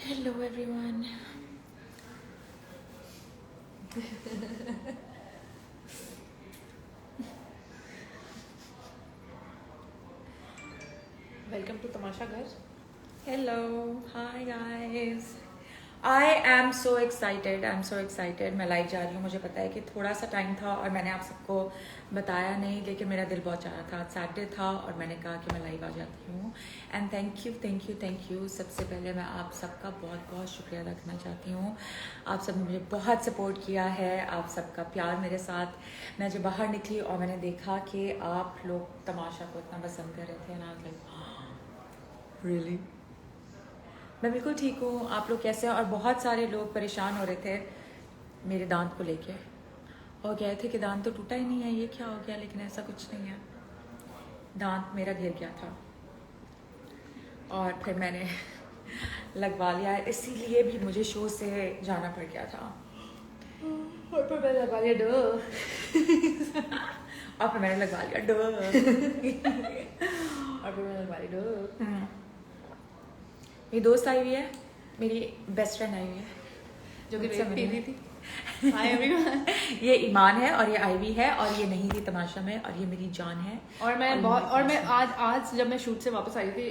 Hello everyone. Welcome to तमाशा घर। Hello. Hi guys. I am so excited. I'm so excited. मैं live जा रही हूँ. मुझे पता है कि थोड़ा सा टाइम था और मैंने आप सबको बताया नहीं, लेकिन मेरा दिल बहुत चाह रहा था. आज सैटरडे था और मैंने कहा कि मैं लाइव आ जाती हूँ. And thank you. सबसे पहले मैं आप सबका बहुत बहुत शुक्रिया अदा करना चाहती हूँ. आप सब ने मुझे बहुत सपोर्ट किया है. आप सबका प्यार मेरे साथ. मैं जब बाहर निकली और मैंने देखा कि आप लोग तमाशा को इतना पसंद कर रहे थे ना, रियली मैं बिल्कुल ठीक हूँ. आप लोग कैसे हैं? और बहुत सारे लोग परेशान हो रहे थे मेरे दांत को लेके और कह रहे थे कि दांत तो टूटा ही नहीं है, ये क्या हो गया? लेकिन ऐसा कुछ नहीं है. दांत मेरा गिर गया था और फिर मैंने लगवा लिया है. इसीलिए भी मुझे शो से जाना पड़ गया था और फिर मैंने लगवा लिया डो और फिर मैंने लगवा लिया डो और फिर मैंने लगवा लिया डो. मेरी दोस्त आई हुई है, मेरी बेस्ट फ्रेंड आई हुई है जो कि मुझसे रेप पी मिलने. रही थी। Hi everyone. ये ईमान है और ये आईवी है और ये नहीं थी तमाशा में और ये मेरी जान है. और मैं ये बहुत मेरी और मैं जान आज जब मैं शूट से वापस आई थी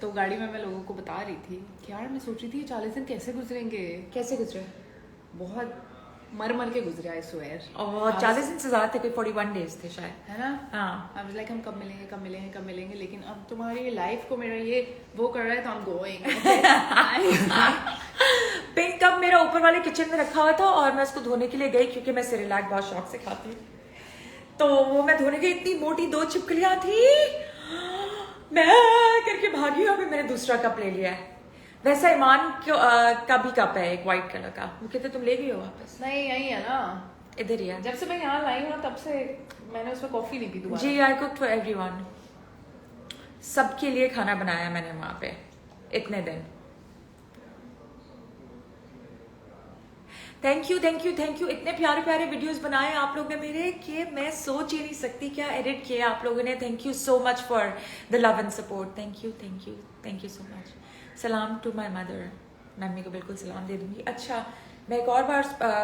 तो गाड़ी में मैं लोगों को बता रही थी कि यार मैं सोच रही थी 40 दिन कैसे गुजरेंगे। कैसे गुजरे? बहुत मर के गुजरे, आई स्वेयर। और 40 दिन से ज्यादा थे, कोई 41 डेज थे शायद. है ना? हाँ. आई वाज लाइक हम कब मिलेंगे, लेकिन अब तुम्हारी लाइफ को मेरा ये वो कर रहा है तो I am going. Pink cup मेरा ऊपर वाले किचन में रखा हुआ था और मैं उसको धोने के लिए गई क्योंकि मैं सेरेलैक बहुत शौक से खाती हूँ. तो वो मैं धोने गई, इतनी मोटी 2 छिपकलियां थी, मैं करके भागी और फिर मैंने दूसरा कप ले लिया है. वैसा ईमान का भी कप है, एक व्हाइट कलर का. वो कहते तुम ले गई हो वापस? नहीं यही है ना, इधर ही है. जब से मैं यहाँ लाई हूँ तब से मैंने उसमें कॉफी नहीं पी दोबारा। जी, आई कुक फॉर एवरीवन. सबके लिए खाना बनाया मैंने वहां पे इतने दिन. Thank you. इतने प्यारे प्यारे वीडियोस बनाए आप लोगों ने मेरे कि मैं सोच ही नहीं सकती क्या एडिट किया आप लोगों ने. Thank you so much for the love and support. Thank you so much. सलाम टू माय मदर. मम्मी को बिल्कुल सलाम दे दूंगी. अच्छा, मैं एक और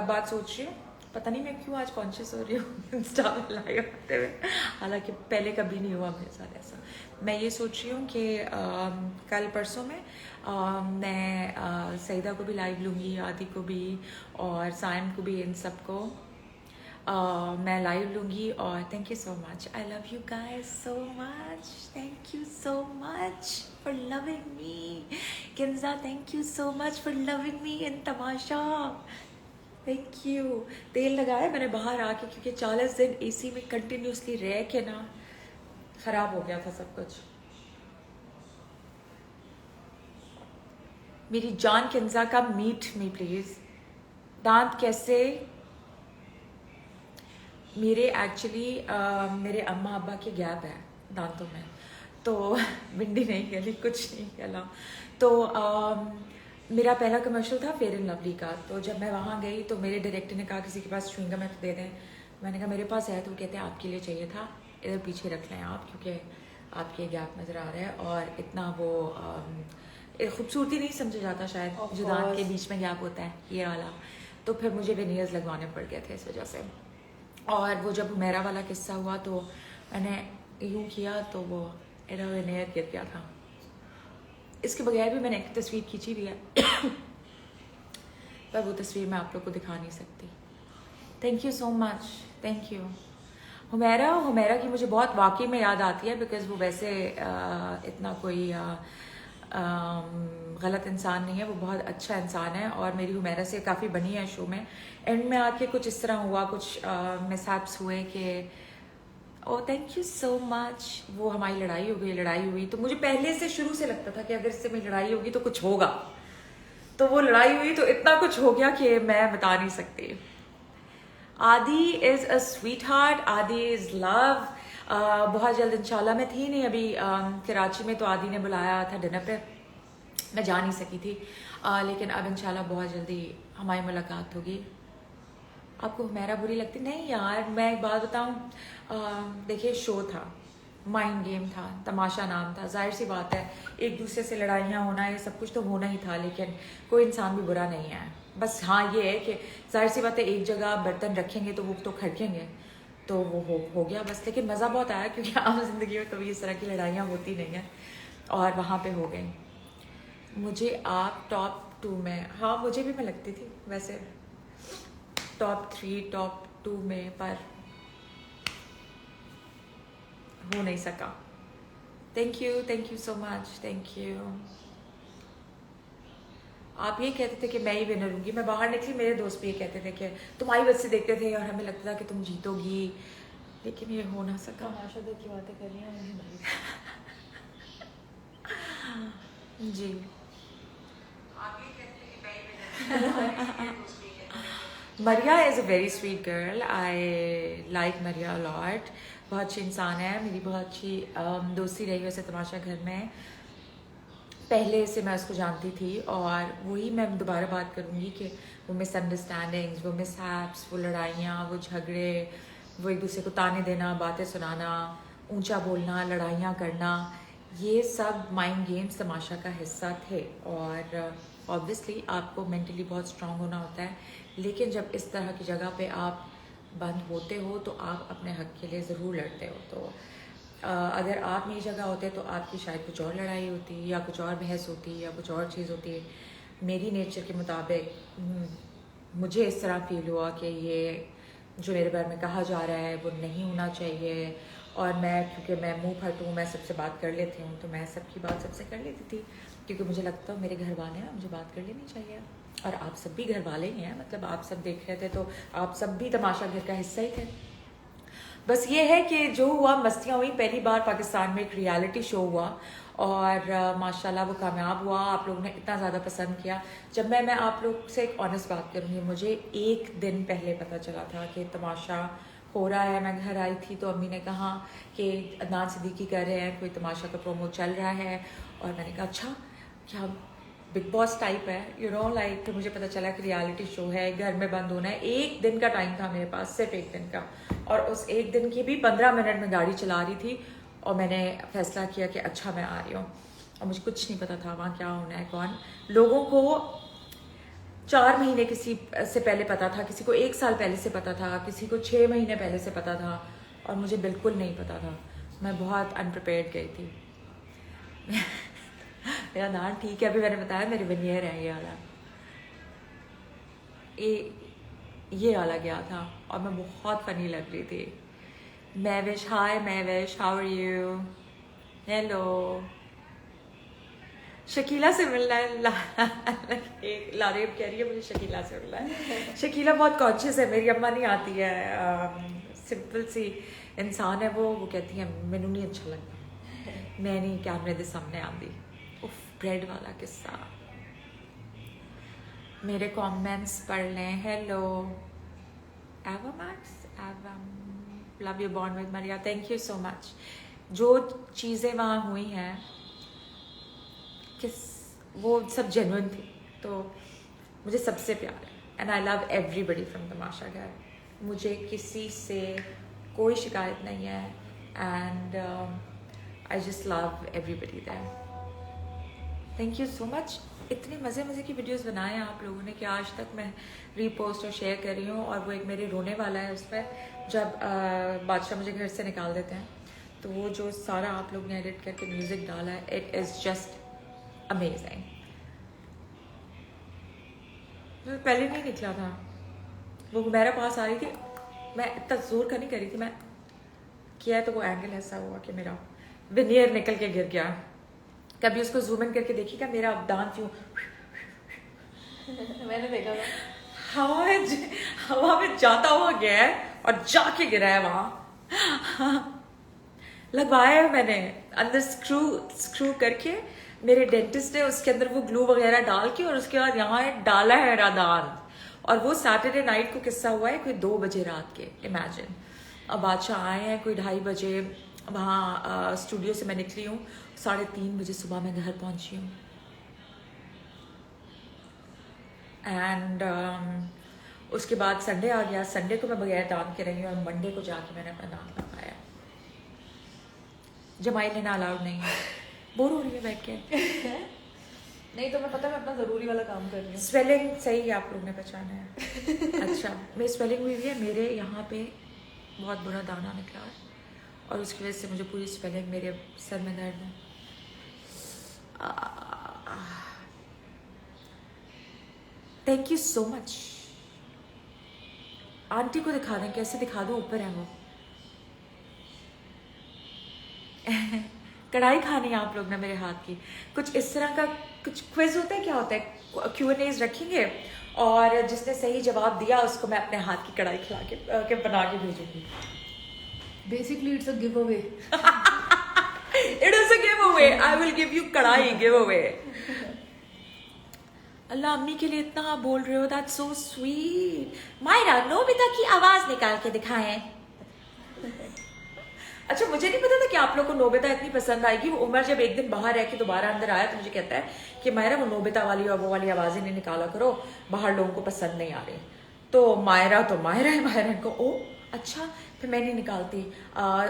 बात सोच रही हूँ. पता नहीं मैं क्यों आज कॉन्शियस हो रही हूँ इंस्टा पे लाइव आते हुए, हालांकि पहले कभी नहीं हुआ मेरे साथ ऐसा. मैं ये सोच रही हूँ कि कल परसों में मैं सईदा को भी लाइव लूँगी, आदि को भी और साइम को भी, इन सबको मैं लाइव लूँगी. और thank you so much. I love you guys so much. Thank you so much for loving me. Kinza, thank you so much for loving me in Tamasha. Thank you. तेल लगाया मैंने बाहर आके क्योंकि 40 दिन एसी में कंटिन्यूसली रह के ना खराब हो गया था सब कुछ. मेरी जान किंजा का मीट मी प्लीज. दांत कैसे? मेरे एक्चुअली मेरे अम्मा अब्बा के गैप है दांतों में, तो भिंडी नहीं गली, कुछ नहीं गला. तो मेरा पहला कमर्शियल था फेयर एंड लवली का. तो जब मैं वहाँ गई तो मेरे डायरेक्टर ने कहा किसी के पास च्युइंगम है तो दे दें. मैंने कहा मेरे पास है. तो वो कहते हैं आपके लिए चाहिए था, इधर पीछे रख लें आप क्योंकि आपके गैप नज़र आ रहा है और इतना वो खूबसूरती नहीं समझा जाता शायद जो दांत के बीच में गैप होता है ये वाला. तो फिर मुझे वेनियर्स लगवाने पड़ गए थे इस वजह से. और वो जब मेरा वाला किस्सा हुआ तो मैंने यूँ किया तो वो एरा वेनियर गिर गया था. इसके बगैर भी मैंने एक तस्वीर खींची भी है पर वो तस्वीर मैं आप लोग को दिखा नहीं सकती. Thank you so much. Thank you. Humaira की मुझे बहुत वाकई में याद आती है बिकॉज़ वो वैसे इतना कोई गलत इंसान नहीं है. वो बहुत अच्छा इंसान है और मेरी हुमैरा से काफ़ी बनी है शो में. एंड में आके कुछ इस तरह हुआ, कुछ मिसहैप्स हुए कि oh thank you so much. वो हमारी लड़ाई हुई तो मुझे पहले से शुरू से लगता था कि अगर इससे मेरी लड़ाई होगी तो कुछ होगा. तो वो लड़ाई हुई तो इतना कुछ हो गया कि मैं बता नहीं सकती. आदि इज़ अ स्वीट हार्ट. आदि इज़ लव. बहुत जल्द इंशाल्लाह. मैं थी नहीं अभी कराची में, तो आदि ने बुलाया था डिनर पे, मैं जा नहीं सकी थी. लेकिन अब इंशाल्लाह बहुत जल्दी हमारी मुलाकात होगी. आपको हुमैरा बुरी लगती? नहीं यार, मैं एक बात बताऊं, देखिए शो था माइंड गेम था, तमाशा नाम था। जाहिर सी बात है एक दूसरे से लड़ाइयाँ होना ये सब कुछ तो होना ही था, लेकिन कोई इंसान भी बुरा नहीं है। बस हाँ ये है कि जाहिर सी बात है एक जगह बर्तन रखेंगे तो वो तो खड़केंगे, तो वो हो गया बस। लेकिन मज़ा बहुत आया क्योंकि आम जिंदगी में कभी इस तरह की लड़ाइयाँ होती नहीं हैं, और वहाँ पे हो गई। मुझे आप टॉप 2 में, हाँ मुझे भी मैं लगती थी वैसे टॉप 3 टॉप 2 में, पर हो नहीं सका। Thank you so much, thank you. आप ये कहते थे कि मैं ही विनर होंगी। मैं बाहर निकली, मेरे दोस्त भी ये कहते थे कि तुम आई बस से देखते थे और हमें लगता था कि तुम जीतोगी, लेकिन ये हो ना सका। तमाशा देख की बातें कर रही हैं जी आप ये कहते थे कि मैं ही winner Maria is a very sweet girl, I like Maria lot. बहुत अच्छी इंसान है, मेरी बहुत अच्छी दोस्ती रही वैसे तमाशा घर में। पहले से मैं उसको जानती थी, और वही मैं दोबारा बात करूँगी कि वो मिसअंडरस्टैंडिंग्स, वो मिसहैप्स, वो लड़ाइयाँ, वो झगड़े, वो एक दूसरे को ताने देना, बातें सुनाना, ऊंचा बोलना, लड़ाइयाँ करना, ये सब माइंड गेम्स तमाशा का हिस्सा थे। और ऑब्वियसली आपको मेंटली बहुत स्ट्रांग होना होता है, लेकिन जब इस तरह की जगह पे आप बंद होते हो तो आप अपने हक के लिए ज़रूर लड़ते हो। तो अगर आप मेरी जगह होते तो आपकी शायद कुछ और लड़ाई होती, या कुछ और बहस होती, या कुछ और चीज़ होती। मेरी नेचर के मुताबिक मुझे इस तरह फील हुआ कि ये जो मेरे बारे में कहा जा रहा है वो नहीं होना चाहिए, और मैं क्योंकि मैं मुंह फट हूँ, मैं सबसे बात कर लेती हूँ, तो मैं सबकी बात सबसे कर लेती थी, क्योंकि मुझे लगता है मेरे घर वाले हैं, मुझे बात कर लेनी चाहिए। और आप सब भी घर वाले ही हैं, मतलब आप सब देख रहे थे तो आप सब भी तमाशा घर का हिस्सा ही थे। बस ये है कि जो हुआ, मस्तियाँ हुई। पहली बार पाकिस्तान में एक रियलिटी शो हुआ, और माशाल्लाह वो कामयाब हुआ, आप लोगों ने इतना ज़्यादा पसंद किया। जब मैं आप लोग से एक ऑनेस्ट बात करूँगी, मुझे एक दिन पहले पता चला था कि तमाशा हो रहा है। मैं घर आई थी तो अम्मी ने कहा कि अदनान सिद्दीकी कर रहे हैं, कोई तमाशा का प्रोमो चल रहा है, और मैंने कहा अच्छा क्या बिग बॉस टाइप है, यू नो लाइक। तो मुझे पता चला कि रियलिटी शो है, घर में बंद होना है। एक दिन का टाइम था मेरे पास, सिर्फ एक दिन का, और उस एक दिन की भी 15 मिनट में गाड़ी चला रही थी, और मैंने फैसला किया कि अच्छा मैं आ रही हूँ। और मुझे कुछ नहीं पता था वहाँ क्या होना है, कौन। लोगों को 4 महीने किसी से पहले पता था, किसी को 1 साल पहले से पता था, किसी को 6 महीने पहले से पता था, और मुझे बिल्कुल नहीं पता था। मैं बहुत अनप्रिपेयर्ड गई थी। मेरा नाम ठीक है, अभी मैंने बताया मेरे वेनियर है ये वाला, ये वाला गया था, और मैं बहुत फनी लग रही थी। Mahvish, hi Mahvish, how are you, hello. Shakeela से मिलना है, लारेब कह रही है मुझे शकीला से मिलना है। शकीला बहुत कॉन्शियस है, मेरी अम्मा नहीं आती है, सिंपल सी इंसान है वो कहती है मैनू नहीं अच्छा लगता, मैं नहीं कैमरे के सामने आती। उफ, ब्रेड वाला किस्सा। मेरे कमेंट्स पढ़ लें। हेलो एवा मैक्स, एवा love you bond with Maria, thank you so much. जो चीज़ें वहाँ हुई हैं किस वो सब जेन्युइन थी, तो मुझे सबसे प्यार है, and I love everybody from Tamasha Ghar. मुझे किसी से कोई शिकायत नहीं है, and I just love everybody there. Thank you so much. इतने मज़े की वीडियोस बनाए हैं आप लोगों ने कि आज तक मैं रीपोस्ट और शेयर कर रही हूँ, और वो एक मेरे रोने वाला है उस पर, जब बादशाह मुझे घर से निकाल देते हैं, तो वो जो सारा आप लोग ने एडिट करके म्यूज़िक डाला है, इट इज़ जस्ट अमेजिंग। पहले नहीं निकला था, वो मेरे पास आ रही थी, मैं इतना जोर का नहीं करी थी, मैं किया है तो वो एंगल ऐसा हुआ कि मेरा विनियर निकल के गिर गया। कभी उसको जूम इन करके देखिएगा, मेरा दांत यूं मैंने देखा था, हवा में जाता हुआ गया है और जाके गिरा है वहां। लगवाया है मैंने अंदर स्क्रू करके, मेरे डेंटिस्ट ने उसके अंदर वो ग्लू वगैरह डाल के, और उसके बाद यहाँ डाला है मेरा दांत। और वो सैटरडे नाइट को किस्सा हुआ है, कोई 2 बजे रात के, इमेजिन। अब बादशाह आए हैं कोई 2:30 बजे, वहाँ स्टूडियो से मैं निकली हूँ 3:30 बजे सुबह मैं घर पहुँची हूँ। एंड उसके बाद संडे आ गया, संडे को मैं बगैर दांत के रही हूँ, और मंडे को जाके मैंने अपना दांत लगाया। जमाई लेना अलाउड नहीं है। बोर हो रही है बैठ के। नहीं तो मैं पता मैं अपना ज़रूरी वाला काम कर रही हूँ। स्वेलिंग सही है, आप लोग ने पहचाना है। अच्छा, मेरी स्वेलिंग हुई है, मेरे यहाँ पे बहुत बुरा दाना निकला है और उसकी वजह से मुझे पूरी स्वेलिंग, मेरे सर में दर्द है। Thank you so much. Aunty को दिखा दें, कैसे दिखा दूँ, ऊपर है वो। कढ़ाई खानी है आप लोग ने मेरे हाथ की। कुछ इस तरह का कुछ क्विज होता है, क्या होता है, Q&As रखेंगे और जिसने सही जवाब दिया उसको मैं अपने हाथ की कढ़ाई खिला के बना के भेजूंगी। Basically it's a give away. It is a give away. I will give you kadhai give away. Allah, अम्मी के लिए इतना आप बोल रहे हो, that's so sweet. Myra, Nobita की आवाज निकाल के दिखाएं। अच्छा, मुझे नहीं पता था कि आप लोग को नोबिता इतनी पसंद आएगी। वो उमर जब एक दिन बाहर रह के दोबारा अंदर आया तो मुझे कहता है कि मायरा वो नोबिता वाली और वो वाली आवाजें नहीं निकाला करो, बाहर लोगों को पसंद नहीं आ रही। तो मायरा है, मायरा को ओ अच्छा, फिर मैं नहीं निकालती।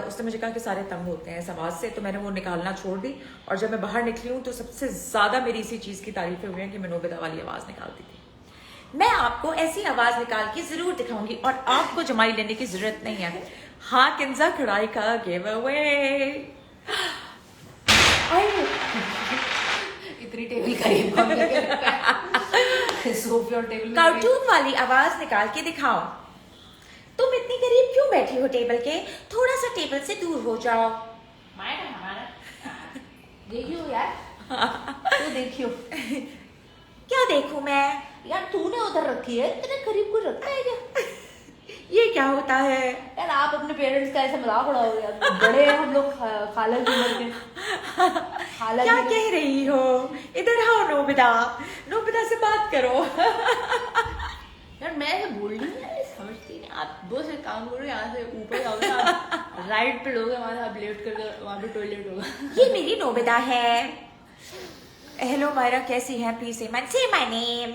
उसने मुझे कहा कि सारे तंग होते हैं इस आवाज से, तो मैंने वो निकालना छोड़ दी। और जब मैं बाहर निकली हूँ तो सबसे ज्यादा मेरी इसी चीज की तारीफें हुई हैं कि मैं नोबिता वाली आवाज निकालती थी। मैं आपको ऐसी आवाज निकाल के जरूर दिखाऊंगी और आपको जमाई लेने की जरूरत नहीं है। हाँ, किंजा कढ़ाई का गिव अवे। इतनी टेबल करीब टेबल कार्टून वाली आवाज निकाल के दिखाओ। तुम इतनी करीब क्यों बैठी हो टेबल के? थोड़ा सा टेबल से दूर हो जाओ। हमारा देखियो यार, तो देखियो। क्या देखूं मैं? यार तूने उधर रखी है, इतने करीब कोई रखता है क्या? ये क्या होता है यार? आप अपने पेरेंट्स का ऐसे मजाक उड़ाओ यार, बड़े हैं हम लोग, खाला की उम्र के। खाला क्या कह रही हो? इधर आओ नोबिता, नोबिता से बात करो। यार मैं ऐसे बोल रही हूँ, समझती नहीं आप। बस एक काम करो, यहाँ से ऊपर जाओगे आप, राइट पे लोगे, वहाँ से आप लेट कर वहाँ पे टॉयलेट होगा। ये मेरी नोबिता है। हेलो मायरा, कैसी हैं? प्लीज से माय नेम।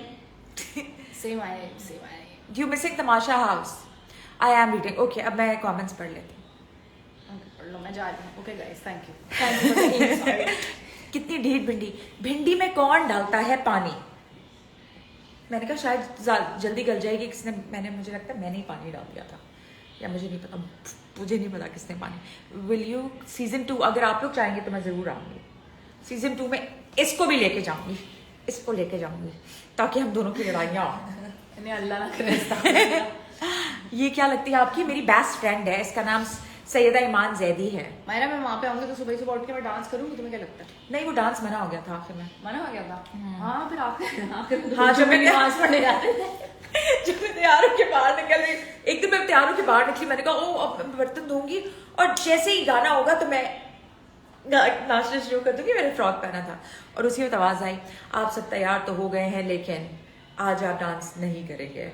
सेम आए, सेम आए। You missing Tamasha house? I am reading. Okay, अब मैं कमेंट्स पढ़ लेती हूँ। पढ़ लो, मैं जा रही हूँ। Okay guys, thank you. कितनी ढीठ भिंडी। भिंडी में कौन डालता है पानी? मैंने कहा शायद जल्दी गल जाएगी, किसने, मुझे लगता है मैंने ही पानी डाल दिया था, या मुझे नहीं पता, मुझे नहीं पता किसने पानी। Will you season 2? अगर आप लोग चाहेंगे तो मैं जरूर आऊंगी सीजन 2 में। इसको भी लेके जाऊंगी, इसको लेके जाऊंगी ताकि हम दोनों की लड़ाइयाँ हो। अल्लाह ना करे। ये क्या लगती है आपकी? मेरी बेस्ट फ्रेंड है, इसका नाम सैयदा ईमान जैदी है। मायरा, मैं वहाँ पे आऊंगी तो सुबह सुबह उठ के मैं डांस करूंगी, तुम्हें क्या लगता है? नहीं, वो डांस मना हो गया था आखिर में। मना हो गया था? हाँ, फिर आप हाँ, जब मैं डांस पढ़ने जाते थे। जब मैं तैयार होके बाहर निकल रही, एक दिन मैं तैयार होके बाहर निकली, मैंने कहा ओ अब मैं बर्तन धोऊंगी और जैसे ही गाना होगा तो मैं नाचना शुरू कर दूंगी। मैंने फ्रॉक पहना था और उसी वक्त आवाज आई, आप सब तैयार तो हो गए हैं लेकिन आज आप डांस नहीं करेंगे।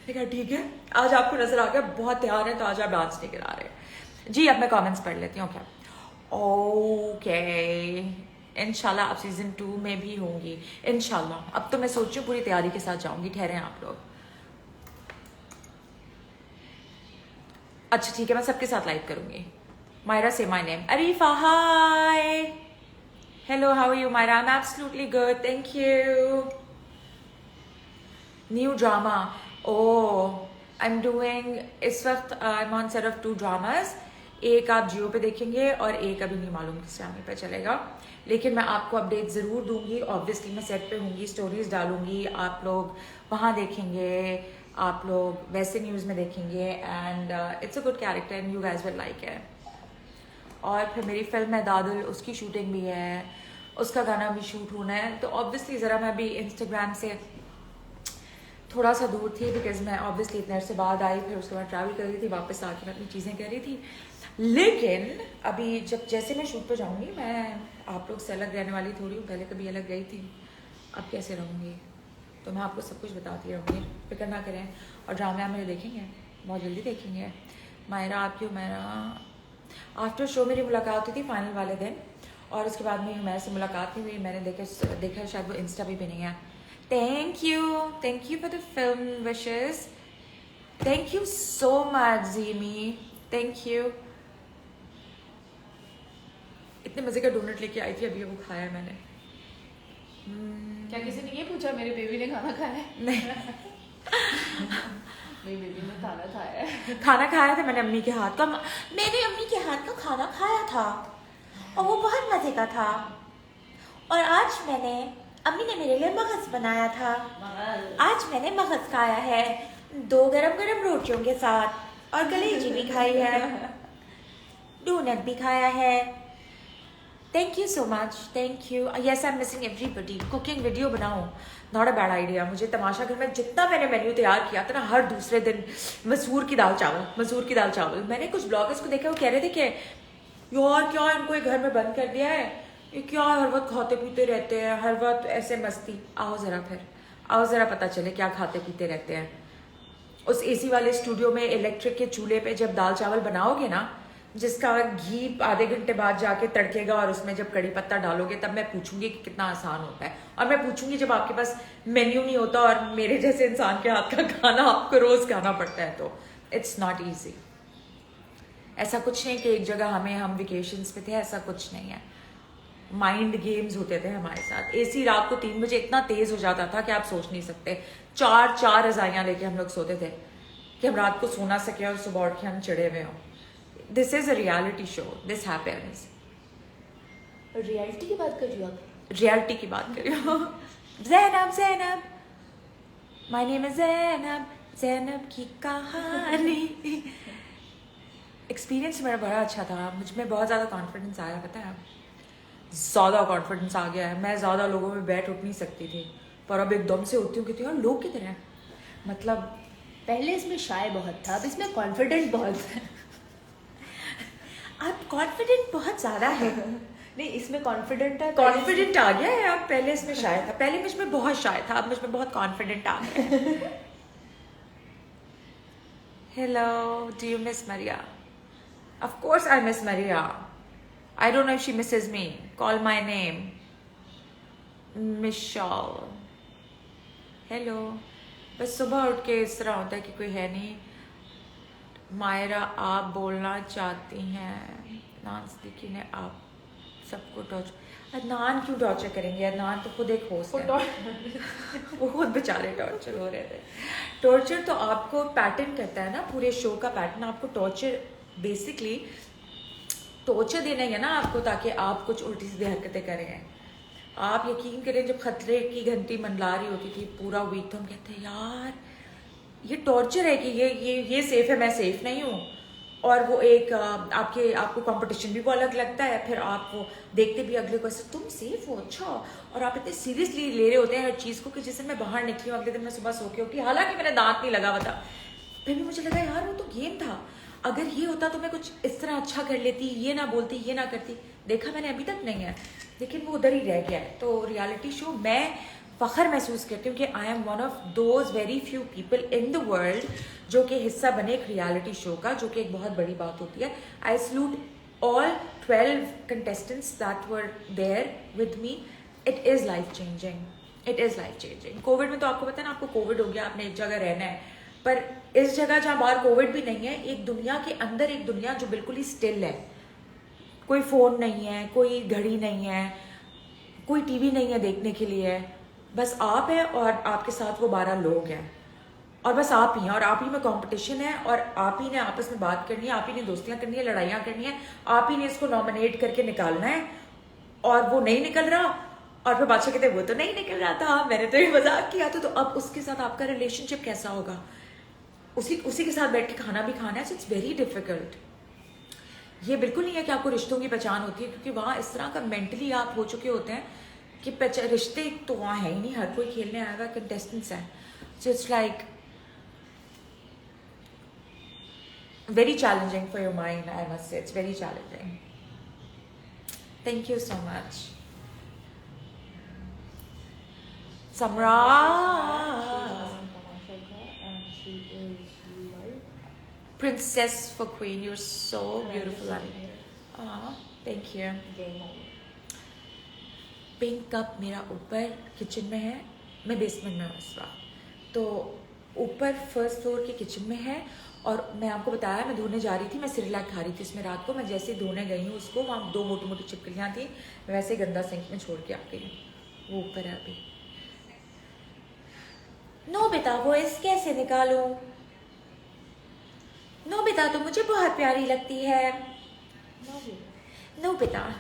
ठीक है, आज आपको नजर आ गया बहुत तैयार है तो आज आप डांस नहीं करा रहे। जी, अब मैं कमेंट्स पढ़ लेती हूँ। ओके, इंशाल्लाह अब सीजन 2 में भी होंगी इंशाल्लाह। अब तो मैं सोच रही हूँ पूरी तैयारी के साथ जाऊंगी। ठहरे हैं आप लोग। अच्छा ठीक है, मैं सबके साथ लाइव करूंगी। मायरा से my name. Arifa, hi, hello, how are you Myra? I am absolutely good, thank you. New drama, I am doing, इस वक्त I am on set of 2 dramas. एक आप जियो पे देखेंगे और एक अभी नहीं मालूम किस चैनल पे चलेगा, लेकिन मैं आपको अपडेट ज़रूर दूंगी। ऑब्वियसली मैं सेट पे होंगी, स्टोरीज डालूंगी, आप लोग वहाँ देखेंगे, आप लोग वैसे न्यूज़ में देखेंगे and it's a good character and you guys will like it. और फिर मेरी फिल्म है दादुल, उसकी शूटिंग भी है, उसका गाना भी शूट होना है। तो ऑब्वियसली ज़रा मैं अभी इंस्टाग्राम से थोड़ा सा दूर थी बिकॉज मैं ऑब्वियसली इतने से बाद आई, फिर उसके बाद ट्रैवल कर रही थी, वापस आके मैं अपनी चीज़ें कर रही थी। लेकिन अभी जब जैसे मैं शूट पे जाऊंगी, मैं आप लोग से अलग रहने वाली थोड़ी हूँ। पहले कभी अलग गई थी, अब कैसे रहूँगी तो मैं आपको सब कुछ बताती रहूँगी, फिक्र ना करें। और ड्रामे आप मेरे देखेंगे, बहुत जल्दी देखेंगे। मायरा आप क्यों? मेरा आफ्टर शो मेरी मुलाकात हुई थी फाइनल वाले दिन, और उसके बाद में हुमैरा से मुलाकात नहीं हुई। मैंने देखा शायद वो इंस्टा पे भी नहीं है। Thank you for the film wishes, thank you so much Jimmy, thank you. इतने मज़े का डोनट लेके आई थी, अभी वो खाया है मैंने। क्या किसी ने ये पूछा मेरे बेबी ने खाना खाया है? नहीं। मेरी बेबी ने खाना खाया है। खाना खाया था मैंने अम्मी के हाथ का, मैंने अम्मी के हाथ का खाना खाया था और वो बहुत मज़े का था। और आज अम्मी ने मेरे लिए मगज बनाया था। आज मैंने मगज खाया है 2 गरम गरम रोटियों के साथ, और कलेजी भी खाई है, डोनट भी खाया है। Thank you so much, thank you. Yes, I am missing everybody. Cooking video बनाओ, नॉट अ बैड आइडिया। मुझे तमाशा घर में जितना मैंने मेन्यू तैयार किया था ना, हर दूसरे दिन मसूर की दाल चावल। मैंने कुछ ब्लॉगर्स को देखा, वो कह रहे थे कि यार क्या इनको एक घर में बंद कर दिया है, ये क्या हर वक्त खाते पीते रहते हैं, हर वक्त ऐसे मस्ती। आओ ज़रा पता चले क्या खाते पीते रहते हैं। उस एसी वाले स्टूडियो में इलेक्ट्रिक के चूल्हे पे जब दाल चावल बनाओगे ना, जिसका घी आधे घंटे बाद जाके तड़केगा और उसमें जब कड़ी पत्ता डालोगे, तब मैं पूछूंगी कि कितना आसान होता है। और मैं पूछूंगी जब आपके पास मेन्यू नहीं होता और मेरे जैसे इंसान के हाथ का खाना आपको रोज खाना पड़ता है, तो इट्स नॉट ईजी। ऐसा कुछ नहीं कि एक जगह हम वेकेशंस पे थे, ऐसा कुछ नहीं है। माइंड गेम्स होते थे हमारे साथ। एसी रात को 3 बजे इतना तेज हो जाता था कि आप सोच नहीं सकते। 4 रजाइयां लेके हम लोग सोते थे कि हम रात को सो ना सके और सुबह उठ के हम चिड़े हुए हों। This is a reality show, this happens. Reality की बात कर रही हो आप? रियलिटी की बात कर रही हो। Zainab, my name is Zainab की कहानी। एक्सपीरियंस मेरा बड़ा अच्छा था, मुझ में बहुत ज़्यादा कॉन्फिडेंस आया, पता है, ज़्यादा कॉन्फिडेंस आ गया है। मैं ज़्यादा लोगों में बैठ उठ नहीं सकती थी, पर अब एकदम से होती हूँ कि यार लोग किधर हैं। मतलब पहले इसमें शाय बहुत था, अब इसमें कॉन्फिडेंट बहुत है। अब कॉन्फिडेंट बहुत ज़्यादा है। नहीं, इसमें कॉन्फिडेंट है, कॉन्फिडेंट आ गया है अब। पहले इसमें शाय था, पहले मुझ में बहुत शाय था, अब मुझ में बहुत कॉन्फिडेंट आ गया है। Hello, do you miss Maria? Of course I miss Maria. I don't know if she misses me. Call my name. Michelle. Hello. बस सुबह उठ के इस तरह होता है कि कोई है नहीं। मायरा आप बोलना चाहती हैं? अदनान सिद्दीकी ने आप सबको टॉर्चर। अदनान क्यों टॉर्चर करेंगे? अदनान तो खुद एक होस्ट है। वो खुद बेचारे टॉर्चर हो रहे थे। टॉर्चर तो आपको पैटर्न करता है ना, पूरे शो का पैटर्न आपको टॉर्चर, बेसिकली टॉर्चर देना है ना आपको, ताकि आप कुछ उल्टी सीधी हरकतें करें। आप यकीन करें, जब खतरे की घंटी मंडला रही होती थी पूरा वीक, तो हम कहते हैं यार ये टॉर्चर है कि ये सेफ है, मैं सेफ नहीं हूँ। और वो एक आपको कंपटीशन भी वो अलग लगता है, फिर आप वो देखते भी अगले को, तुम सेफ हो, अच्छा। और आप इतने सीरियसली ले रहे होते हैं हर चीज़ को कि जिस दिन मैं बाहर निकली हूँ, अगले दिन मैं सुबह सो के उठी, हालांकि मेरा दांत नहीं लगा हुआ था, फिर भी मुझे लगा यार वो तो गेम था, अगर ये होता तो मैं कुछ इस तरह अच्छा कर लेती, ये ना बोलती, ये ना करती। देखा मैंने अभी तक नहीं है, लेकिन वो उधर ही रह गया है। तो रियलिटी शो मैं फ़ख्र महसूस करती हूँ कि I am one of those very few people in the world जो कि हिस्सा बने एक रियलिटी शो का, जो कि एक बहुत बड़ी बात होती है। I salute all 12 contestants that were there with me. It is life changing. Covid में तो आपको पता है ना, आपको कोविड हो गया, आपने एक जगह रहना है, पर इस जगह जहाँ बाहर कोविड भी नहीं है, एक दुनिया के अंदर एक दुनिया जो बिल्कुल ही स्टिल है। कोई फ़ोन नहीं है, कोई घड़ी नहीं है, कोई टीवी नहीं है देखने के लिए, बस आप है और आपके साथ वो 12 लोग हैं, और बस आप ही हैं, और आप ही में कंपटीशन है, और आप ही ने आपस में बात करनी है, आप ही ने दोस्तियां करनी है, लड़ाइयाँ करनी है, आप ही ने इसको नॉमिनेट करके निकालना है, और वो नहीं निकल रहा, और फिर बादशाह कहते वो तो नहीं निकल रहा था, मैंने तो ये मजाक किया था। तो अब उसके साथ आपका रिलेशनशिप कैसा होगा? उसी के साथ बैठ के खाना भी खाना है। So it's very difficult. ये बिल्कुल नहीं है कि आपको रिश्तों की पहचान होती है, क्योंकि वहाँ इस तरह का मेंटली आप हो चुके होते हैं कि रिश्ते तो वहाँ है ही नहीं, हर कोई खेलने आएगा, कंटेस्टेंट्स हैं। So it's like very challenging for your mind, I must say. It's very challenging. Thank you so much Samra. Princess for Queen, you're so beautiful. Thank you. Pink cup मेरा ऊपर किचन में है, मैं बेसमेंट में हूँ इस वक्त, तो ऊपर फर्स्ट फ्लोर के किचन में है। और मैं आपको बताया मैं धोने जा रही थी, मैं सिरलैक खा रही थी इसमें रात को। मैं जैसे धोने गई हूँ उसको, वहाँ 2 मोटी मोटी छिपकलियाँ थी, मैं वैसे गंदा सिंक में छोड़ के आ गई हूँ। वो ऊपर है अभी। नो बेटा वॉइस कैसे निकालूं? नो बेटा तो मुझे बहुत प्यारी लगती है। नो बेटा।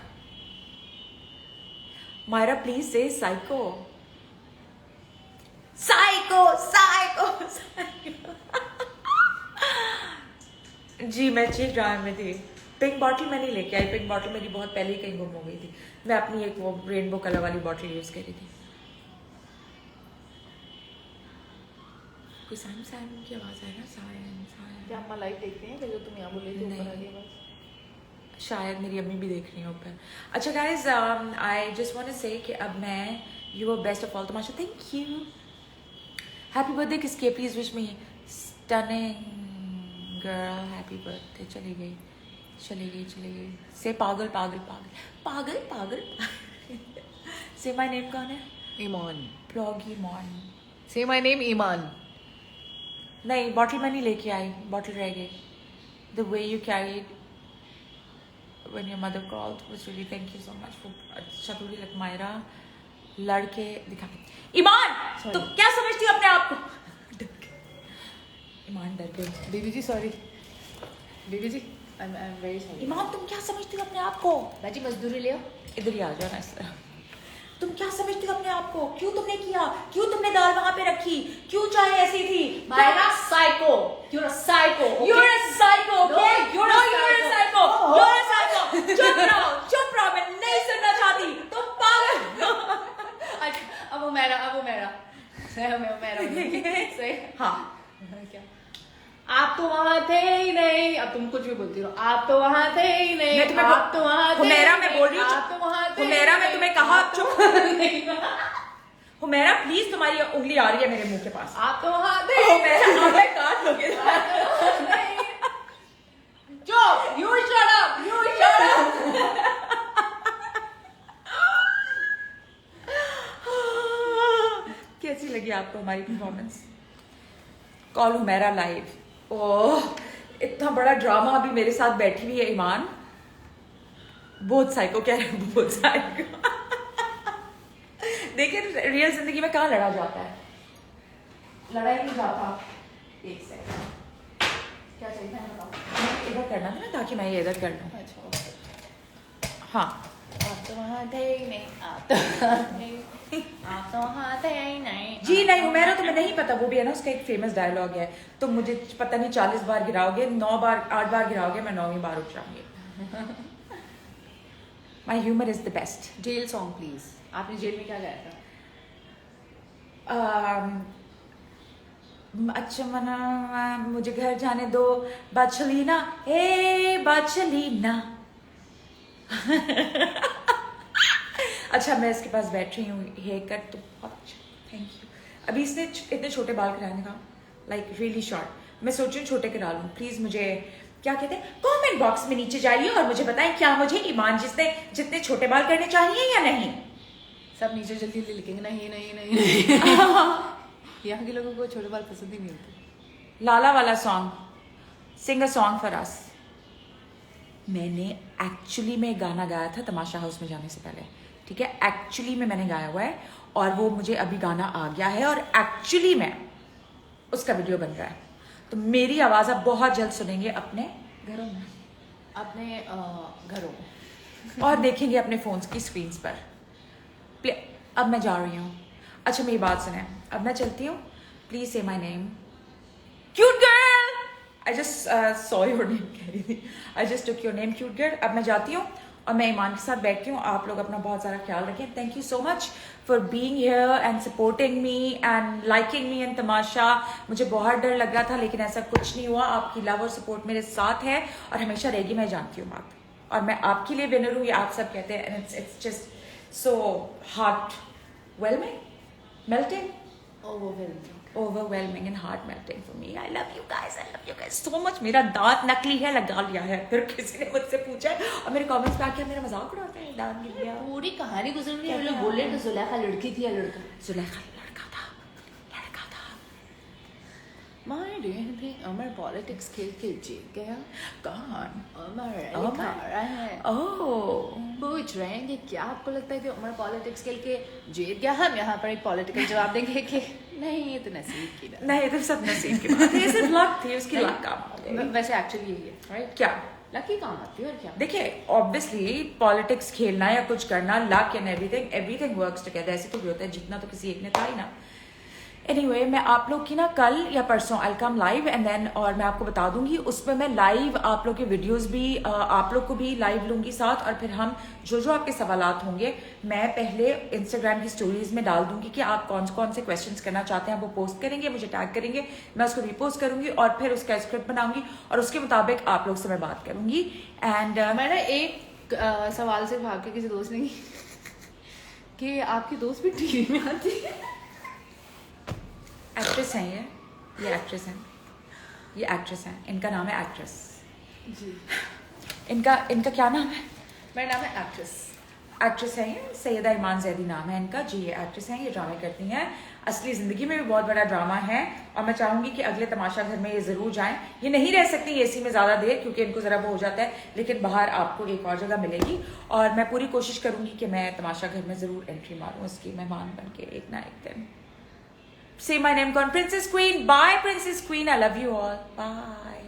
मायरा प्लीज से साइको साइको साइको साइको। जी मैं चीख ड्रामे में थी। पिंक बॉटल मैं नहीं लेके आई, पिंक बॉटल मेरी बहुत पहले ही कहीं गुम हो गई थी। मैं अपनी एक वो रेनबो कलर वाली बॉटल यूज कर रही थी। कोई साइम साइम की आवाज है ना, साइम साइम। क्या अम्मा लाइव देखते हैं जो तुम यहाँ बोल रही थी ऊपर आ गई बस? शायद मेरी अम्मी भी देख रही हैं ऊपर। अच्छा guys I just want to say कि अब मैं you are best of all Tamasha. Thank you. Happy birthday किसके? Please wish me. Stunning girl happy birthday. चली गई चली गई चली गई। से पागल पागल पागल पागल पागल। से माय नेम कौन है? ईमान। प्लॉगी मॉन। से माय नेम ईमान। नहीं बॉटल मैं नहीं लेके आई, बॉटल रह गई। The way you carried when your mother called was really thank you so much for अच्छा थोड़ी लग मायरा लड़के दिखा। ईमान तुम क्या समझती हो अपने आप को? ईमान डर गई। बीबी जी सॉरी। बीबी जी I am very sorry. Iman तुम क्या समझती हो अपने आप को? बाजी मजदूरी ले आओ। इधर ही आ जाओ ना। इस तुम क्या समझती हो अपने आप को? क्यों तुमने किया? क्यों तुमने दाल वहां पे रखी? क्यों चाय ऐसी थी? Myra psycho. You're a psycho. You're a psycho, okay? You're a psycho. You're a psycho. चुप रहो, चुप रहो, मैं नहीं सुनना चाहती। तुम पागल हो। अच्छा अब वो मेरा सही। हाँ क्या? आप तो वहाँ थे ही नहीं। अब तुम कुछ भी बोलती रहो। आप तो वहाँ थे ही नहीं। मैं तुम्हें आप तो वहाँ थे। हुमैरा मैं बोल रही हूँ। आप तो वहाँ थे। हुमैरा मैं तुम्हें कहा चुप। हुमैरा प्लीज तुम्हारी उंगली आ रही है मेरे मुंह के पास। आप तो वहाँ थे। हुमैरा आंखें काट लोगे। चुप। You shut up. You shut up. कैसी लगी आपको हमारी performance? Call Humaira live. Oh इतना बड़ा ड्रामा अभी मेरे साथ बैठी हुई है ईमान। बहुत साइको कह रहे हैं, बहुत साइको। देखिए रियल जिंदगी में कहाँ लड़ा जाता है, लड़ाई नहीं जाता। एक सेकंड क्या चाहिए था बताओ। इधर करना था ना ताकि मैं ये इधर कर लूँ। अच्छा हाँ आप तो वहाँ थे ही नहीं। आप तो वहाँ थे ही नहीं। जी नहीं हुमैरा तुम्हें नहीं पता, वो भी है ना उसका एक फेमस डायलॉग है। तुम मुझे पता नहीं 40 बार गिराओगे, 9 बार 8 बार गिराओगे, मैं 9वीं बार उठ जाऊंगी। My humour is the best. Jail song please. आपने जेल में क्या गाया था? अच्छा मना मुझे घर जाने दो बाचलीना, हे बाचलीना। अच्छा मैं इसके पास बैठ रही हूँ, हेयर कट तो बहुत अच्छा, थैंक यू। अभी इसने इतने छोटे बाल कराने का, लाइक रियली शॉर्ट। मैं सोच रही हूँ छोटे करा लूँ। प्लीज मुझे क्या कहते हैं कमेंट बॉक्स में नीचे जाइए और मुझे बताएं क्या मुझे ईमान जितने छोटे बाल करने चाहिए या नहीं। सब नीचे जल्दी लिखेंगे नहीं नहीं नहीं, नहीं। यहाँ के लोगों को छोटे बाल पसंद ही नहीं होते। लाला वाला song, sing a song for us. मैंने एक्चुअली में गाना गाया था तमाशा हाउस में जाने से पहले, ठीक है। एक्चुअली में मैंने गाया हुआ है और वो मुझे अभी गाना आ गया है और एक्चुअली में उसका वीडियो बन रहा है। तो मेरी आवाज़ आप बहुत जल्द सुनेंगे अपने घरों में, अपने घरों में और देखेंगे अपने फोन्स की स्क्रीन्स पर। अब मैं जा रही हूँ। अच्छा मेरी बात सुने, अब मैं चलती हूँ। प्लीज से my name cute girl. I just saw your name कह रही थी, I just took your name cute girl. अब मैं जाती हूँ और मैं ईमान के साथ बैठती हूँ। आप लोग अपना बहुत सारा ख्याल रखें। Thank you so much for being here and supporting me and liking me and तमाशा। मुझे बहुत डर लग रहा था लेकिन ऐसा कुछ नहीं हुआ। आपकी लव और सपोर्ट मेरे साथ है और हमेशा रहेगी, मैं जानती हूँ बात। और मैं आपके लिए विनर हूँ, ये आप सब कहते हैं। And it's just so heart wellbeing, melting, overwhelming and heart melting for me. I love you guys so much. मेरा दांत नकली है, लगा लिया है। फिर किसी ने मुझसे पूछा है और मेरे कमेंट्स पे आके मेरा मजाक उड़ाते हैं, दांत गिर गया। पूरी कहानी गुजर रही है। लोग बोले तो जुलेखा लड़की थी या लड़का? जुलेखा लड़का था, लड़का था। My, do you think Amar politics खेल के जीत गया? कौन? अमर अमर? लिखा रहा है। ओह पूछ रहे हैं कि क्या आपको लगता है कि उमर पॉलिटिक्स खेल के जीत गया? हम यहाँ पर एक पॉलिटिकल जवाब देंगे कि नहीं, ये तो नसीब की बात नहीं, तो सब नसीब की बात है, ये सिर्फ लक थी, उसकी लक काम। वैसे एक्चुअली यही है, राइट? क्या लकी काम आती है और क्या? देखिए, ऑब्वियसली पॉलिटिक्स खेलना या कुछ करना, luck and everything works together, ऐसे तो भी होता है, जीतना तो किसी एक ने था ही ना। एनीवे, मैं आप लोग की ना कल या परसों आई कम लाइव एंड देन, और मैं आपको बता दूंगी उसमें मैं लाइव आप लोग के वीडियोस भी आप लोग को भी लाइव लूंगी साथ, और फिर हम जो जो आपके सवालात होंगे मैं पहले इंस्टाग्राम की स्टोरीज में डाल दूंगी कि आप कौन कौन से क्वेश्चंस करना चाहते हैं, वो पोस्ट करेंगे, मुझे टैग करेंगे, मैं उसको रीपोस्ट करूंगी और फिर उसका स्क्रिप्ट बनाऊंगी और उसके मुताबिक आप लोग से मैं बात करूंगी। एंड मैंने एक सवाल से भाग के किसी दोस्त ने कि आपकी दोस्त भी टीवी में आती है। एक्ट्रेस हैं ये एक्ट्रेस हैं, ये एक्ट्रेस हैं, इनका नाम है एक्ट्रेस जी। इनका क्या नाम है? मेरा नाम है एक्ट्रेस। एक्ट्रेस है ये, सैयदा ईमान जैदी नाम है इनका जी। ये एक्ट्रेस हैं, ये ड्रामे करती हैं, असली ज़िंदगी में भी बहुत बड़ा ड्रामा है और मैं चाहूँगी कि अगले तमाशा घर में ये ज़रूर जाएं। ये नहीं रह सकती एसी में ज़्यादा देर क्योंकि इनको ज़रा वो हो जाता है, लेकिन बाहर आपको एक और जगह मिलेगी और मैं पूरी कोशिश करूँगी कि मैं तमाशा घर में ज़रूर एंट्री मारूँ उसकी मेहमान बन के एक ना एक दिन। Say my name, Princess Queen. Bye, Princess Queen. I love you all. Bye.